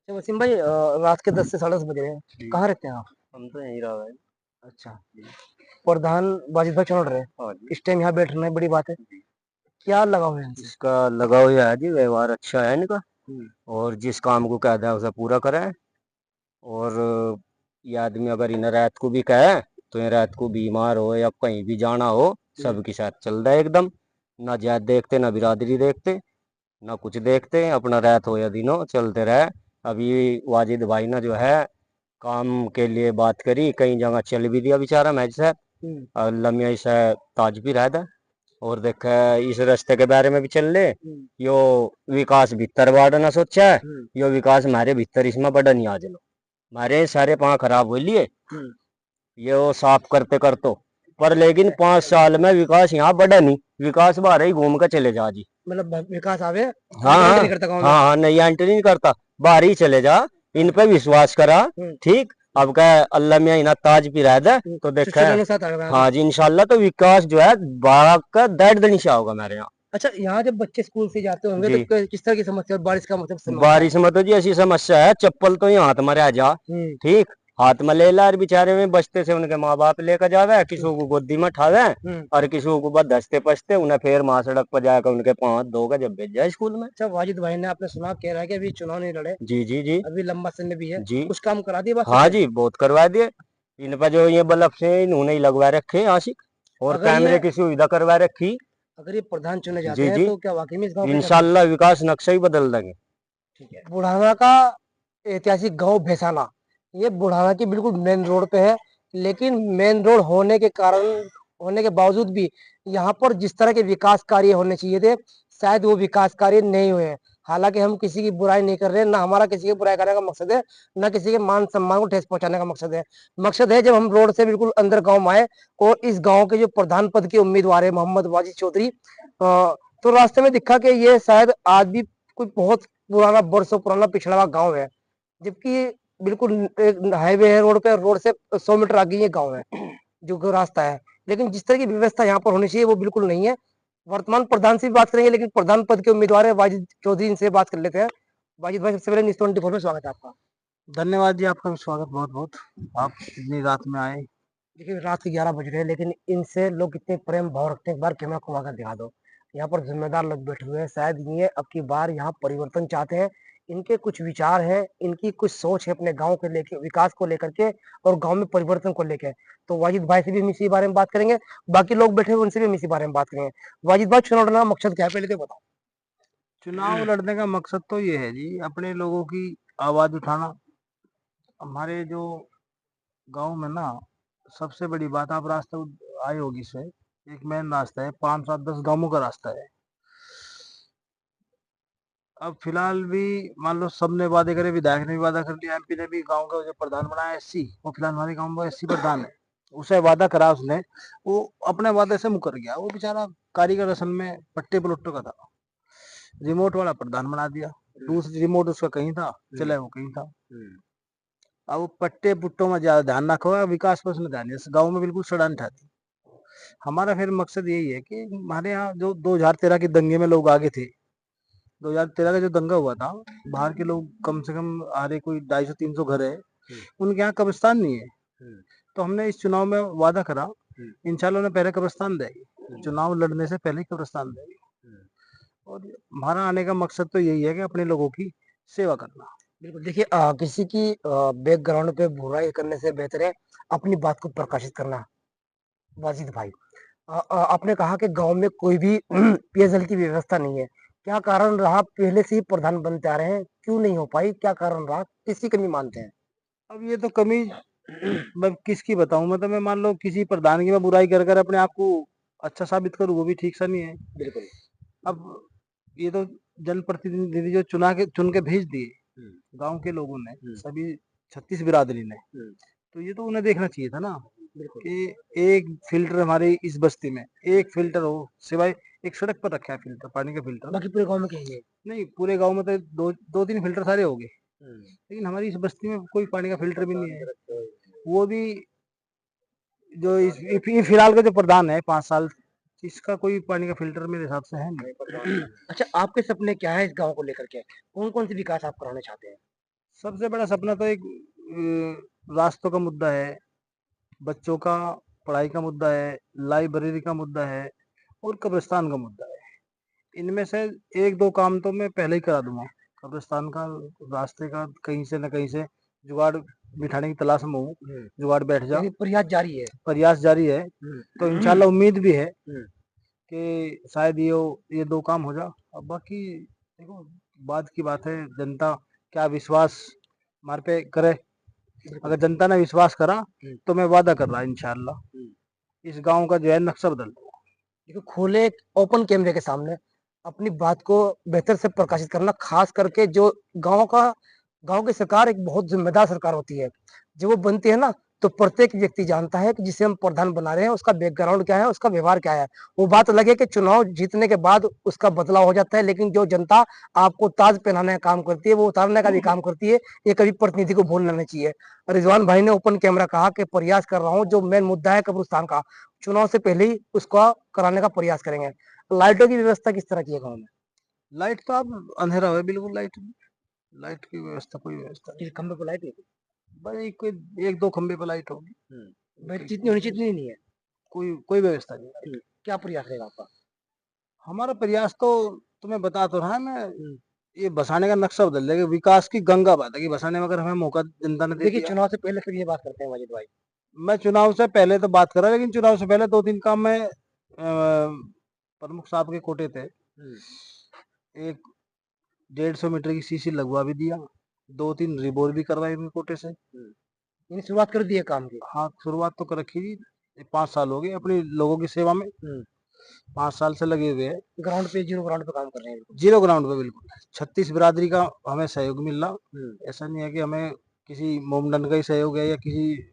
अच्छा वसीम भाई, रात के 10 से 10:30 बज रहे हैं। जी। कहाँ रहते हैं आप? हम तो यहीं रहा है। अच्छा। जी। प्रधान वाजिद भाई चुन रहे हैं। हाँ जी। इस टाइम यहाँ बैठ रहे हैं, बड़ी बात है। जी। क्या लगाव है इनसे? इसका लगाव यह है जी, व्यवहार अच्छा है इनका। हम्म। और जिस काम को कहता है उसे पूरा करे। और ये आदमी अगर इन्हें रात को भी कहे तो ये रात को बीमार हो या कहीं भी जाना हो सबके साथ चल रहा है एकदम। ना जात देखते ना बिरादरी देखते ना कुछ देखते, अपना रात हो या दिन हो चलते रहे। अभी वाजिद भाई ने जो है काम के लिए बात करी, कई जगह चल भी दिया बेचारा मैच से। हम्म। और लम्या इसे ताज भी रहा था। और देख इस रास्ते के बारे में भी चल ले। हम्म। यो विकास भीतर बाढ़ना सोचा है। हम्म। यो विकास हमारे भीतर इसमें बड़ा नहीं आ जलो। हमारे सारे पाँव खराब हो लिए हम्म। ये वो साफ करते करते। पर लेकिन 5 साल में विकास यहाँ बड़ा नहीं, विकास बाहर ही घूम के चले जा जी। मतलब विकास आवे, हाँ एंटर हाँ। नहीं करता गाँव में। हाँ हाँ, नहीं एंट्री नहीं करता, बाहर ही चले जा। इन पे विश्वास करा। हम्म। ठीक। अब क्या अल्लाह मियाँ इना ताज भी रह दे तो देखा है। चुनाव साथ आएगा हाँ जी इंशाल्लाह तो विकास जो है बारह का 1.5 होगा मेरे यहाँ। अच्छा, यहाँ जब बच्चे स्कूल से जाते होंगे तो जी। किस तरह की समस्या, बारिश का मतलब समस्या है? बारिश में तो जी ऐसी समस्या है, चप्पल तो यहाँ हाथ में रह जा। हम्म। ठीक। हाथ में ले ला और बेचारे में बचते से उनके माँ बाप लेकर जावे, किसी को गोदी में ठावे। हम्म। और किसी को बस धसते पसते उन्हें फिर माँ सड़क पर जाकर उनके पाँव धोकर जब भेज जाए स्कूल में। अच्छा, वाजिद भाई ने आपने सुना, कह रहा है कि अभी चुनाव नहीं लड़े, जी जी जी। अभी लंबा समय भी है, जी। कुछ काम करा दिए बात हाँ से? जी बहुत करवा दिए। इन पर जो ये बल्ब से इन्होंने ही लगवा रखे आशिक। और अगर ये कैमरे की सुविधा करवा रखी। अगर ये प्रधान चुने जाते जी हैं जी। तो क्या वाकई में इस गांव का क्या भविष्य इंशाल्लाह है? विकास नक्शा ही बदल देंगे। ठीक है। बुढ़ाना का ऐतिहासिक गांव भैसाना, ये बुढ़ाना की बिल्कुल मेन रोड पे है। लेकिन मेन रोड होने के बावजूद भी यहाँ पर जिस तरह के विकास कार्य होने चाहिए थे, शायद वो विकास कार्य नहीं हुए हैं। हालांकि हम किसी की बुराई नहीं कर रहे, ना हमारा किसी की बुराई करने का मकसद है, ना किसी के मान सम्मान को ठेस पहुंचाने का मकसद है। मकसद है जब हम रोड से बिल्कुल अंदर गांव में आए और इस गांव के जो प्रधान पद के उम्मीदवार है मोहम्मद वाजिद चौधरी, तो रास्ते में दिखा कि ये शायद आज भी कोई बहुत पुराना, बरसों पुराना पिछड़ा हुआ गांव है। जबकि बिल्कुल एक हाईवे है, रोड से 100 मीटर आगे ये गांव है, जो रास्ता है। लेकिन जिस तरह की व्यवस्था यहाँ पर होनी चाहिए वो बिल्कुल नहीं है। वर्तमान प्रधान से भी बात करेंगे, लेकिन प्रधान पद के उम्मीदवार है वाजिद चौधरी, इनसे बात कर लेते हैं। वाजिद भाई, सबसे पहले न्यूज़ 24 में स्वागत है आपका। धन्यवाद जी, आपका भी स्वागत बहुत बहुत। आप इतनी रात में आए। देखिए, रात के 11 बज रहे हैं, लेकिन इनसे लोग कितने प्रेम भाव रखते हैं, एक बार कैमरा घुमा कर दिखा दो। यहाँ पर जिम्मेदार लोग बैठे हुए हैं, शायद ये अब की बार यहाँ परिवर्तन चाहते हैं। इनके कुछ विचार हैं, इनकी कुछ सोच है अपने गांव के लेके, विकास को लेकर के और गांव में परिवर्तन को लेकर। तो वाजिद भाई से भी हम इसी बारे में बात करेंगे, बाकी लोग बैठे हुए उनसे भी हम इसी बारे में बात करेंगे। वाजिद भाई, चुनाव लड़ना मकसद क्या है, पहले तो बताओ। चुनाव लड़ने का मकसद तो ये है जी, अपने लोगों की आवाज उठाना। हमारे जो गांव में ना, सबसे बड़ी बात, आप रास्ते आए होगी से, एक मेन रास्ता है, 5 7 10 गांवों का रास्ता है। अब फिलहाल भी मान लो सबने वादे करे, विधायक ने भी वादा कर लिया, एमपी ने भी, गांव का जो प्रधान बनाया एससी, वो फिलहाल हमारे गांव में एससी प्रधान है। उसे वादा करा उसने, वो अपने वादे से मुकर गया। वो बेचारा कारीगर असल में पट्टे पलुट्टो का था, रिमोट वाला प्रधान बना दिया। दूसरी रिमोट उसका कहीं था, चला वो कहीं था। अब वो पट्टे पुट्टों में ज्यादा ध्यान रखो, विकास पर उसने ध्यान दिया, गाँव में बिल्कुल सड़न उठाती। हमारा फिर मकसद यही है कि हमारे यहाँ जो 2013 के दंगे में लोग आगे थे, 2013 का जो दंगा हुआ था, बाहर के लोग कम से कम आ रहे, कोई 250 300 घर है, उनके यहाँ कब्रिस्तान नहीं है। तो हमने इस चुनाव में वादा करा, इंशाल्लाह उन्हें पहले कब्रिस्तान देगी, चुनाव लड़ने से पहले ही कब्रिस्तान देगी। और हमारा आने का मकसद तो यही है कि अपने लोगों की सेवा करना। बिल्कुल। देखिए, किसी की बैकग्राउंड पे बुराई करने से बेहतर है अपनी बात को प्रकाशित करना। वाजिद भाई, आपने कहा कि गांव में कोई भी पेयजल की व्यवस्था नहीं है। क्या कारण रहा? पहले से ही प्रधान बनते आ रहे हैं, क्यों नहीं हो पाई? क्या कारण रहा? किसकी कमी मानते हैं? अब ये तो कमी मैं किसकी बताऊं, मतलब मैं मान लो किसी प्रधान की मैं बुराई कर कर अपने आप को अच्छा साबित करूं, वो भी ठीक सा नहीं है। बिल्कुल। अब ये तो जनप्रतिनिधि जो चुन के भेज दिए गांव के लोगों ने, सभी 36 बिरादरी ने, तो ये तो उन्हें देखना चाहिए था ना बिल्कुल। कि एक फिल्टर हमारे इस बस्ती में एक फिल्टर हो, सिवाय एक सड़क पर रखा है फिल्टर, पानी का फिल्टर। बाकी पूरे गांव में कहीं है? नहीं, पूरे गांव में तो दो तीन फिल्टर सारे हो गए, लेकिन हमारी इस बस्ती में कोई पानी का फिल्टर भी नहीं है। वो भी जो फिलहाल का जो प्रधान है 5 साल, इसका कोई पानी का फिल्टर मेरे हिसाब से है नहीं। अच्छा, आपके सपने क्या है इस गांव को लेकर के? कौन कौन से विकास आप कराना चाहते हैं? सबसे बड़ा सपना तो एक रास्तों का मुद्दा है, बच्चों का पढ़ाई का मुद्दा है, लाइब्रेरी का मुद्दा है और कब्रिस्तान का मुद्दा है। इनमें से एक दो काम तो मैं पहले ही करा दूंगा। कब्रिस्तान का, रास्ते का कहीं से न कहीं से जुगाड़ बिठाने की तलाश में हूँ। जुगाड़ बैठ जा, यानी प्रयास जारी है। प्रयास जारी है। तो इंशाल्लाह उम्मीद भी है हम्म। कि शायद ये दो काम हो जा। अब बाकी देखो, बाद की बात है, जनता क्या विश्वास हमारे पे करे। अगर जनता ने विश्वास करा तो मैं वादा कर रहा इंशाल्लाह इस गांव का जो है नक्शा बदल दूंगा। देखो, खोले एक ओपन कैमरे के सामने अपनी बात को बेहतर से प्रकाशित करना, खास करके जो गांव की सरकार एक बहुत जिम्मेदार सरकार होती है। जब वो बनती है ना, तो प्रत्येक व्यक्ति जानता है कि जिसे हम प्रधान बना रहे हैं उसका बैकग्राउंड क्या है, उसका व्यवहार क्या है। वो बात अलग है कि चुनाव जीतने के बाद उसका बदलाव हो जाता है, लेकिन जो जनता आपको ताज पहनाने का काम करती है, वो उतारने का भी काम करती है। ये कभी प्रतिनिधि को भूलना नहीं चाहिए। रिजवान भाई ने ओपन कैमरा कहा कि प्रयास कर रहा हूँ, जो मेन मुद्दा है कब्रिस्तान का, चुनाव से पहले ही उसका कराने का प्रयास करेंगे। लाइटों की व्यवस्था किस तरह की है गाँव में? लाइट तो अब अंधेरा हुआ है, बिल्कुल लाइट की व्यवस्था, कोई व्यवस्था नहीं। किसी खंबे पर लाइट नहीं? भाई कोई एक दो खंबे पे लाइट होगी, भाई जितनी होनी चाहिए इतनी नहीं है। कोई व्यवस्था नहीं। क्या प्रयास रहेगा आपका? हमारा प्रयास तो तुम्हें बता तो रहा मैं, ये बसाने का नक्शा बदल देगा। विकास की गंगा बात है कि बसाने में अगर हमें मौका जनता ने दे देखिए, दिया। चुनाव से पहले फिर ये बात करते हैं माजिद भाई। मैं चुनाव से पहले तो बात कर रहा, लेकिन चुनाव से पहले दो तीन काम में प्रमुख साहब के कोटे थे। एक 150 मीटर की सीसी लगवा भी दिया, दो तीन रिबोर भी करवाई उनके कोटे से। इन्हें शुरुआत कर दी है काम की। हाँ, शुरुआत तो कर रखी थी। 5 साल हो गए अपनी लोगों की सेवा में, 5 साल से लगे हुए हैं। ग्राउंड पे, जीरो ग्राउंड पे काम कर रहे हैं बिल्कुल। जीरो ग्राउंड पे बिल्कुल 36 बिरादरी का हमें सहयोग मिल रहा। ऐसा नहीं है कि हमें किसी मोमडन का ही सहयोग है या किसी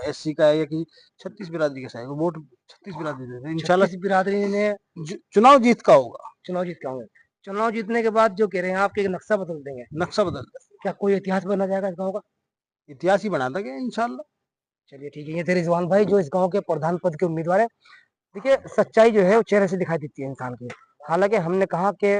एससी का है या किसी 36 बिरादरी का सहयोग। वोट 36 बिरादरी देते हैं। इंशाल्लाह 36 बिरादरी ने चुनाव जीत का होगा। चुनाव जीत के होंगे। चुनाव जीतने के बाद जो कह रहे हैं आपके एक नक्शा बदल देंगे, नक्शा बदल क्या कोई इतिहास बना जाएगा इस गाँव का? इतिहास ही बना देंगे इंशाल्लाह। चलिए ठीक है। ये थे रिजवान भाई, जो इस गांव के प्रधान पद के उम्मीदवार है। देखिए, सच्चाई जो है वो चेहरे से दिखाई देती है इंसान की। हालांकि हमने कहा कि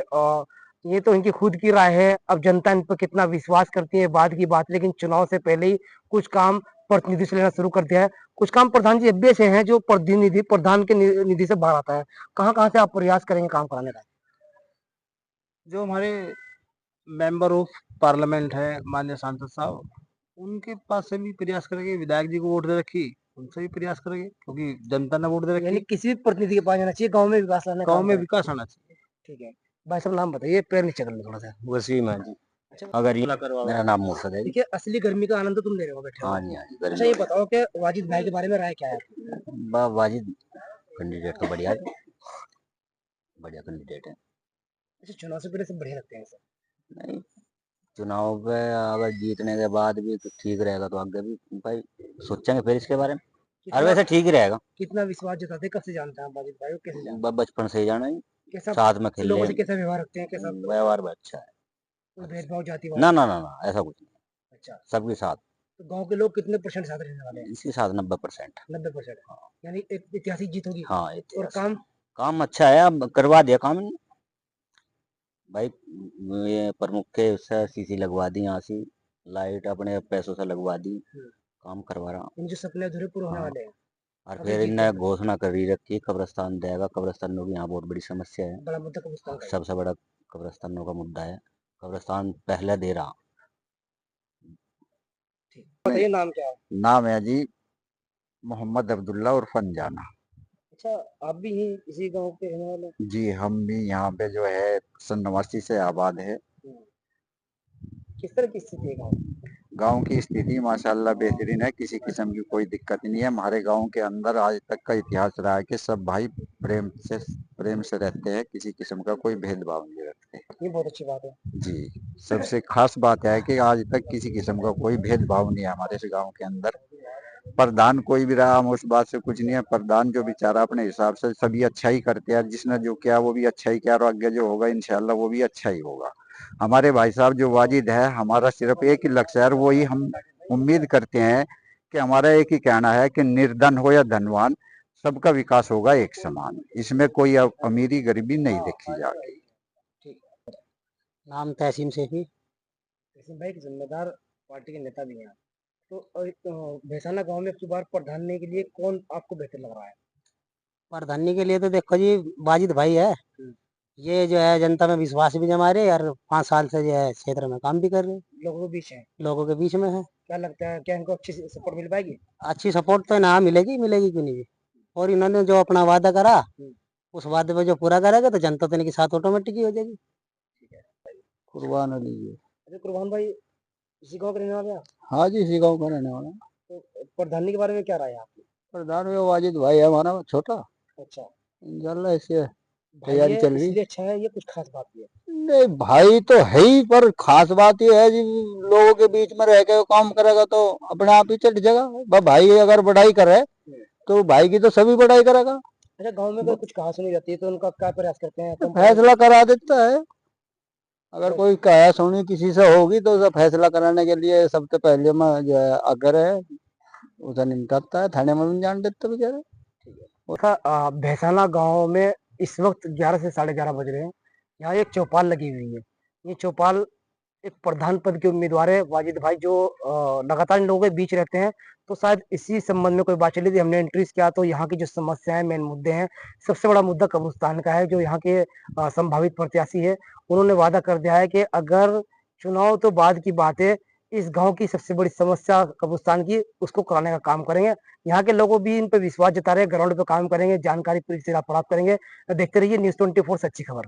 ये तो इनकी खुद की राय है, अब जनता इन पर कितना विश्वास करती है बाद की बात। लेकिन चुनाव से पहले ही कुछ काम प्रतिनिधि से लेना शुरू कर दिया है। कुछ काम प्रधान जी अब भी ऐसे हैं जो प्रतिनिधि प्रधान के निधि से बाहर आता है। कहाँ कहाँ से आप प्रयास करेंगे काम कराने का? जो हमारे मेंबर ऑफ पार्लियामेंट है माननीय सांसद साहब, उनके पास से भी प्रयास करेंगे। विधायक जी को वोट दे रखी, उनसे भी प्रयास करेंगे क्योंकि जनता ने वोट दे यानी रखी। किसी भी प्रतिनिधि के पास जाना चाहिए, गाँव में विकास लाने का गाँव काम में करें। विकास आना चाहिए। ठीक है भाई साहब, नाम बताइए, पैर नीचे कर लो थोड़ा सा। वसीम है जी। अच्छा, अगर ये मेरा नाम मुर्शद है जी। देखिए, असली गर्मी का आनंद तो तुम ले रहे हो बैठे हो। हाँ जी, हाँ जी, अच्छा, गर्मी ये बताओ कि वाजिद भाई के बारे में राय क्या है? वाजिद कैंडिडेट तो बढ़िया है, बढ़िया कैंडिडेट है। अच्छा, चुनाव से पहले सब बढ़िया लगते हैं सर। नहीं, चुनाव पे अगर जीतने के बाद भी तो ठीक रहेगा तो आगे भी भाई सोचेंगे फिर इसके बारे में। और कितना वैसे ठीक ही रहेगा। कितना विश्वास जताते हैं, कब से जानते हैं आप वाजिद भाई को, कैसे जानते बचपन से ही जाना ही, हैं? कैसा साथ में खेल लोगों ले। से कैसा व्यवहार रखते हैं, कैसा व्यवहार भी अच्छा है। कोई भेदभाव जातिवाद? ना ना ना ना, ऐसा कुछ नहीं। अच्छा, सबके साथ, तो गांव के लोग कितने परसेंट साथ रहने वाले हैं? इसी साथ 90%। 90%। यानी एक ऐतिहासिक जीत होगी। हाँ, और इतिहास काम काम अच्छा है, अब करवा दिया काम इन्होंने। भाई ये प्रमुख के उससे सीसी लगवा दी, यहाँ से लाइट अपने पैसों से लगवा दी, काम करवा रहा। इन जो सपने अधूरे पूरे होने हाँ, वाले हैं। और अगर फिर जीत इनने गए तो घोषणा करी रखी है कब्रिस्तान देगा। कब्रिस्तान में भी यहाँ बहुत बड़ी समस्या है। बड़ा मुद्दा कब्रिस्तान का ही है। सबसे बड़ा कब्रिस्तानों का मुद्दा है। कब्रिस्तान पहले दे रहा। ठीक, बताइए नाम क्या है? नाम है जी मोहम्मद अब्दुल्ला उर्फ अनजाना। अच्छा, आप भी इसी गांव के रहने वाले हैं? जी, हम भी यहाँ पे जो है सन 89 से आबाद है। किस तरह की स्थिति है गाँव की? गांव की स्थिति माशाल्लाह बेहतरीन है, किसी किस्म की कोई दिक्कत नहीं है। हमारे गांव के अंदर आज तक का इतिहास रहा है कि सब भाई प्रेम से रहते हैं, किसी किस्म का कोई भेदभाव नहीं रखते। ये बहुत अच्छी बात है। जी, सबसे खास बात है कि आज तक किसी किस्म का कोई भेदभाव नहीं है हमारे इस गांव के अंदर। प्रधान कोई भी रहा, हम उस बात से कुछ नहीं है। प्रधान जो बेचारा अपने हिसाब से सभी अच्छा ही करते हैं, जिसने जो किया वो भी अच्छा ही किया और आगे जो होगा इंशाल्लाह वो भी अच्छा ही होगा। हमारे भाई साहब जो वाजिद है, हमारा सिर्फ एक ही लक्ष्य है और वो ही हम उम्मीद करते हैं कि हमारा एक ही कहना है कि निर्धन हो या धनवान, सबका विकास होगा एक समान। इसमें कोई अमीरी गरीबी नहीं देखी जाएगी। नाम तहसीम शेखी। किशन भाई एक जिम्मेदार पार्टी के नेता भी हैं। तो भैसाना गांव में अब की बार प्रधान बनने के लिए कौन आपको बेहतर लग रहा है? प्रधानी के लिए तो देखो जी, वाजिद भाई है। ये जो है जनता में विश्वास भी जमा रहे और 5 साल से जो है क्षेत्र में काम भी कर रहे हैं, लोगों के बीच है, लोगों के बीच में है। क्या लगता है क्या इनको अच्छी सपोर्ट मिल पाएगी? अच्छी सपोर्ट तो ना मिलेगी, मिलेगी क्यों नहीं। और इन्होंने जो अपना वादा करा, उस वादे पे जो पूरा करेगा तो जनता तो इनके साथ ऑटोमेटिक ही हो जाएगी। कुर्बान अली जी। अच्छा कुर्बान भाई इसी गांव के रहने वाले हैं आप? हाँ जी, इसी गाँव का रहने वाला हूँ। तो प्रधानी के बारे में क्या राय है आपकी? प्रधान में वाजिद भाई है हमारा छोटा, अच्छा इंशाल्लाह इससे भाई तैयारी ये चल रही। इसलिए अच्छा है, ये कुछ खास बात भी है? नहीं भाई तो है ही, पर खास बात ये है जी, लोगों के बीच में रह के काम करेगा तो अपने आप ही चढ़ जाएगा। भाई अगर बढ़ाई करे तो भाई की तो सभी बढ़ाई करेगा। अच्छा गांव में कोई कुछ कहा सुनी जाती है तो उनका क्या प्रयास करते हैं? तो फैसला करा देता है। अगर कोई कहा सुनी किसी से होगी तो उसे फैसला कराने के लिए सबसे पहले में जो है अगर है उसे निमटाता है, थाने में भी जान देता बेचारा। भैसाना गांव में इस वक्त 11 से 11:30 बज रहे हैं। यहाँ एक चौपाल लगी हुई है। ये चौपाल एक प्रधान पद के उम्मीदवार है वाजिद भाई, जो लगातार इन लोगों के बीच रहते हैं। तो शायद इसी संबंध में कोई बात चली थी, हमने इंट्रीज किया तो यहाँ की जो समस्याएं, मेन मुद्दे हैं, सबसे बड़ा मुद्दा कब्रिस्तान का है, जो यहाँ के संभावित प्रत्याशी है। उन्होंने वादा कर दिया है कि अगर चुनाव तो बाद की बात है, इस गांव की सबसे बड़ी समस्या कब्रिस्तान की, उसको कराने का काम करेंगे। यहाँ के लोगों भी इन पे विश्वास जता रहे हैं, ग्राउंड पे काम करेंगे, जानकारी पूरी तरह प्राप्त करेंगे। देखते रहिए News 24 से अच्छी खबर।